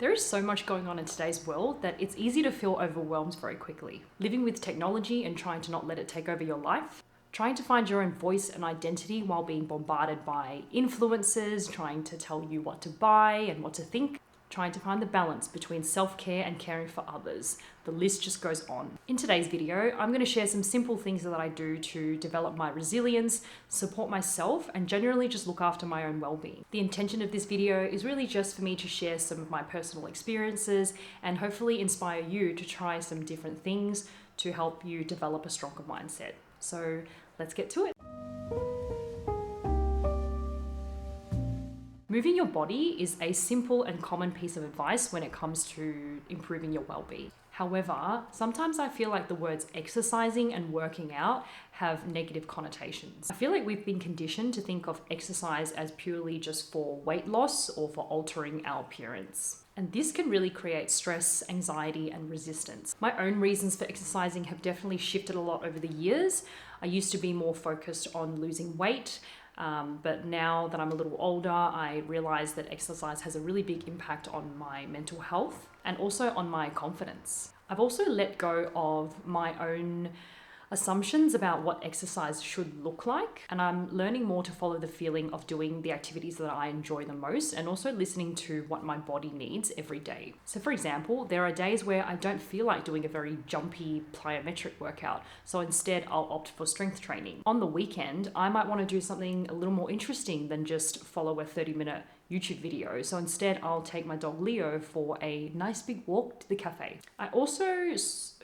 There is so much going on in today's world that it's easy to feel overwhelmed very quickly. Living with technology and trying to not let it take over your life, trying to find your own voice and identity while being bombarded by influencers, trying to tell you what to buy and what to think, trying to find the balance between self-care and caring for others. The list just goes on. In today's video, I'm going to share some simple things that I do to develop my resilience, support myself, and generally just look after my own well-being. The intention of this video is really just for me to share some of my personal experiences and hopefully inspire you to try some different things to help you develop a stronger mindset. So let's get to it. Moving your body is a simple and common piece of advice when it comes to improving your well-being. However, sometimes I feel like the words exercising and working out have negative connotations. I feel like we've been conditioned to think of exercise as purely just for weight loss or for altering our appearance. And this can really create stress, anxiety, and resistance. My own reasons for exercising have definitely shifted a lot over the years. I used to be more focused on losing weight, but now that I'm a little older, I realize that exercise has a really big impact on my mental health and also on my confidence. I've also let go of my own assumptions about what exercise should look like, and I'm learning more to follow the feeling of doing the activities that I enjoy the most and also listening to what my body needs every day. So for example, there are days where I don't feel like doing a very jumpy plyometric workout, so instead I'll opt for strength training. On the weekend, I might want to do something a little more interesting than just follow a 30-minute YouTube video. So instead, I'll take my dog Leo for a nice big walk to the cafe. I also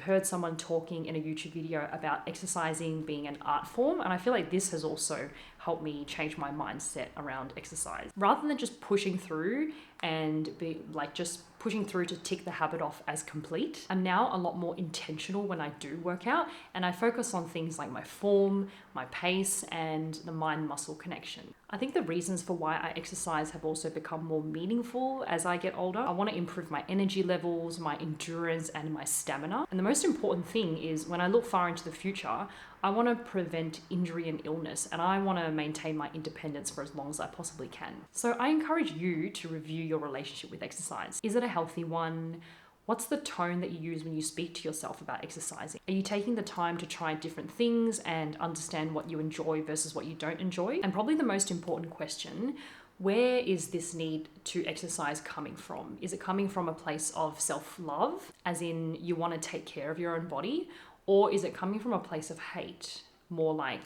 heard someone talking in a YouTube video about exercising being an art form, and I feel like this has also helped me change my mindset around exercise. Rather than just pushing through and be like just pushing through to tick the habit off as complete, I'm now a lot more intentional when I do work out, and I focus on things like my form, my pace, and the mind-muscle connection. I think the reasons for why I exercise have also become more meaningful as I get older. I want to improve my energy levels, my endurance, and my stamina. And the most important thing is when I look far into the future, I want to prevent injury and illness, and I want to maintain my independence for as long as I possibly can. So I encourage you to review your relationship with exercise. Is it a healthy one? What's the tone that you use when you speak to yourself about exercising? Are you taking the time to try different things and understand what you enjoy versus what you don't enjoy? And probably the most important question, where is this need to exercise coming from? Is it coming from a place of self-love, as in you want to take care of your own body? Or is it coming from a place of hate, more like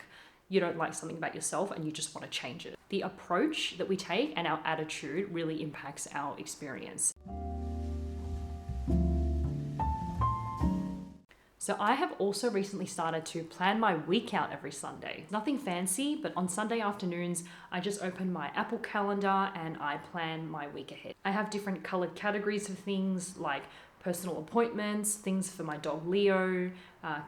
you don't like something about yourself and you just want to change it? The approach that we take and our attitude really impacts our experience. So I have also recently started to plan my week out every Sunday. Nothing fancy, but on Sunday afternoons, I just open my Apple calendar and I plan my week ahead. I have different colored categories of things like personal appointments, things for my dog Leo,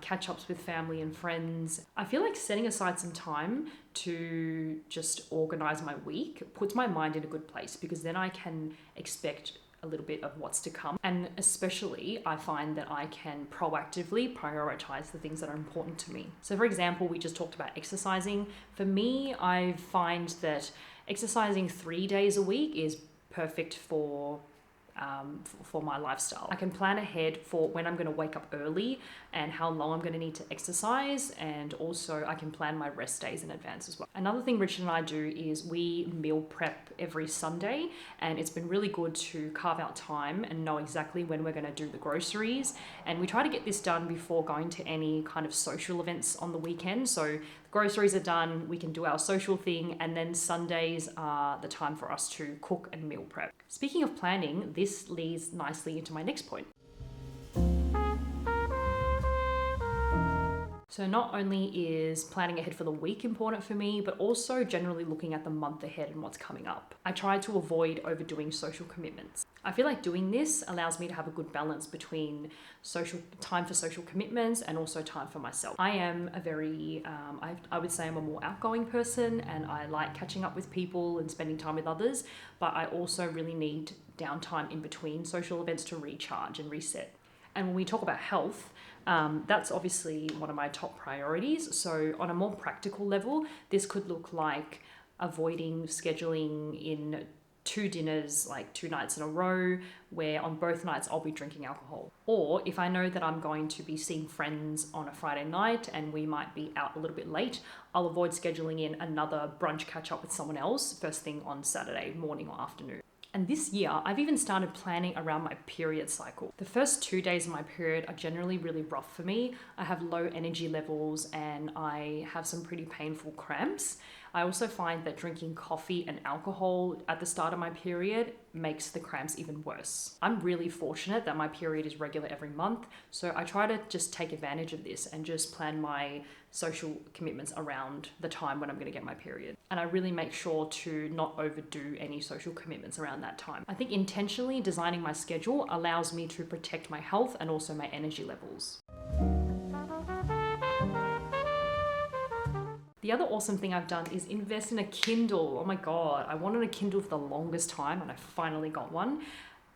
catch-ups with family and friends. I feel like setting aside some time to just organize my week puts my mind in a good place, because then I can expect a little bit of what's to come. And especially, I find that I can proactively prioritize the things that are important to me. So for example, we just talked about exercising. For me, I find that exercising 3 days a week is perfect for my lifestyle. I can plan ahead for when I'm going to wake up early and how long I'm going to need to exercise, and also I can plan my rest days in advance as well. Another thing Richard and I do is we meal prep every Sunday, and it's been really good to carve out time and know exactly when we're going to do the groceries, and we try to get this done before going to any kind of social events on the weekend. So groceries are done, we can do our social thing, and then Sundays are the time for us to cook and meal prep. Speaking of planning, this leads nicely into my next point. So not only is planning ahead for the week important for me, but also generally looking at the month ahead and what's coming up. I try to avoid overdoing social commitments. I feel like doing this allows me to have a good balance between time for social commitments and also time for myself. I am a very, I would say I'm a more outgoing person, and I like catching up with people and spending time with others, but I also really need downtime in between social events to recharge and reset. And when we talk about health, that's obviously one of my top priorities. So on a more practical level, this could look like avoiding scheduling in 2 dinners, like 2 nights in a row, where on both nights I'll be drinking alcohol. Or if I know that I'm going to be seeing friends on a Friday night and we might be out a little bit late, I'll avoid scheduling in another brunch catch up with someone else first thing on Saturday morning or afternoon. And this year, I've even started planning around my period cycle. The first 2 days of my period are generally really rough for me. I have low energy levels and I have some pretty painful cramps. I also find that drinking coffee and alcohol at the start of my period makes the cramps even worse. I'm really fortunate that my period is regular every month, so I try to just take advantage of this and just plan my social commitments around the time when I'm going to get my period. And I really make sure to not overdo any social commitments around that time. I think intentionally designing my schedule allows me to protect my health and also my energy levels. The other awesome thing I've done is invest in a Kindle. Oh my God, I wanted a Kindle for the longest time and I finally got one.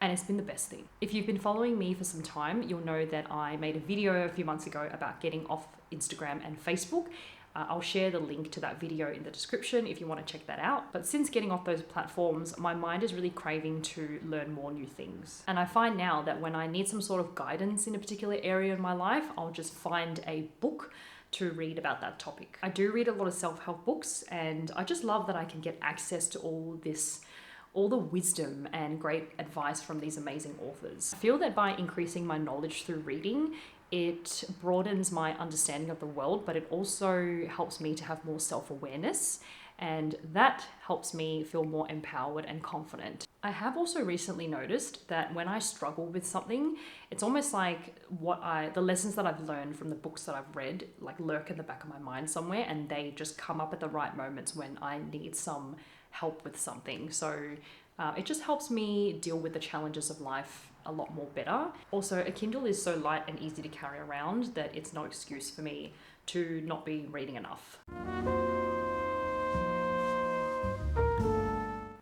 And it's been the best thing. If you've been following me for some time, you'll know that I made a video a few months ago about getting off Instagram and Facebook. I'll share the link to that video in the description if you want to check that out. But since getting off those platforms, my mind is really craving to learn more new things. And I find now that when I need some sort of guidance in a particular area in my life, I'll just find a book to read about that topic. I do read a lot of self-help books and I just love that I can get access to all the wisdom and great advice from these amazing authors. I feel that by increasing my knowledge through reading, it broadens my understanding of the world, but it also helps me to have more self-awareness, and that helps me feel more empowered and confident. I have also recently noticed that when I struggle with something, it's almost like the lessons that I've learned from the books that I've read like lurk in the back of my mind somewhere, and they just come up at the right moments when I need some help with something. So it just helps me deal with the challenges of life a lot more better. Also, a Kindle is so light and easy to carry around that it's no excuse for me to not be reading enough.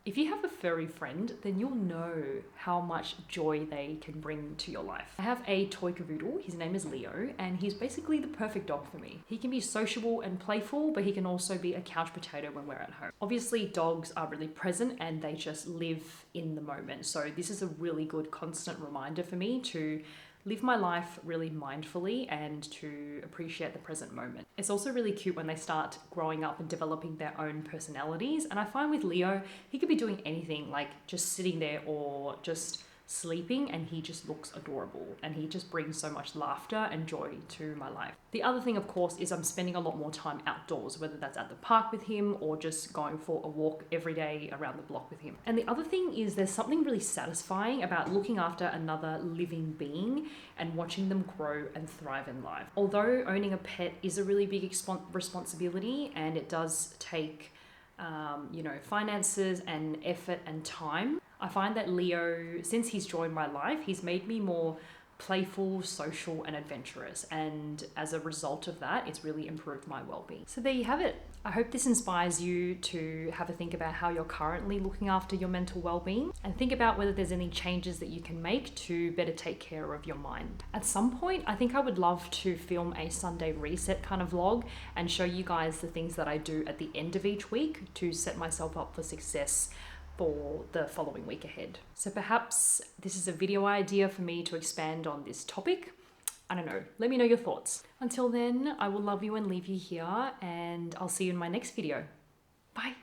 If you have a furry friend, then you'll know how much joy they can bring to your life. I have a toy cavoodle, his name is Leo, and he's basically the perfect dog for me. He can be sociable and playful, but he can also be a couch potato when we're at home. Obviously, dogs are really present and they just live in the moment. So this is a really good constant reminder for me to live my life really mindfully and to appreciate the present moment. It's also really cute when they start growing up and developing their own personalities. And I find with Leo, he could be doing anything, like just sitting there or just sleeping, and he just looks adorable and he just brings so much laughter and joy to my life. The other thing, of course, is I'm spending a lot more time outdoors, whether that's at the park with him or just going for a walk every day around the block with him. And the other thing is there's something really satisfying about looking after another living being and watching them grow and thrive in life. Although owning a pet is a really big responsibility and it does take finances and effort and time, I find that Leo, since he's joined my life, he's made me more playful, social, and adventurous. And as a result of that, it's really improved my well-being. So there you have it. I hope this inspires you to have a think about how you're currently looking after your mental well-being and think about whether there's any changes that you can make to better take care of your mind. At some point, I think I would love to film a Sunday reset kind of vlog and show you guys the things that I do at the end of each week to set myself up for success for the following week ahead. So perhaps this is a video idea for me to expand on this topic. I don't know. Let me know your thoughts. Until then, I will love you and leave you here, and I'll see you in my next video. Bye.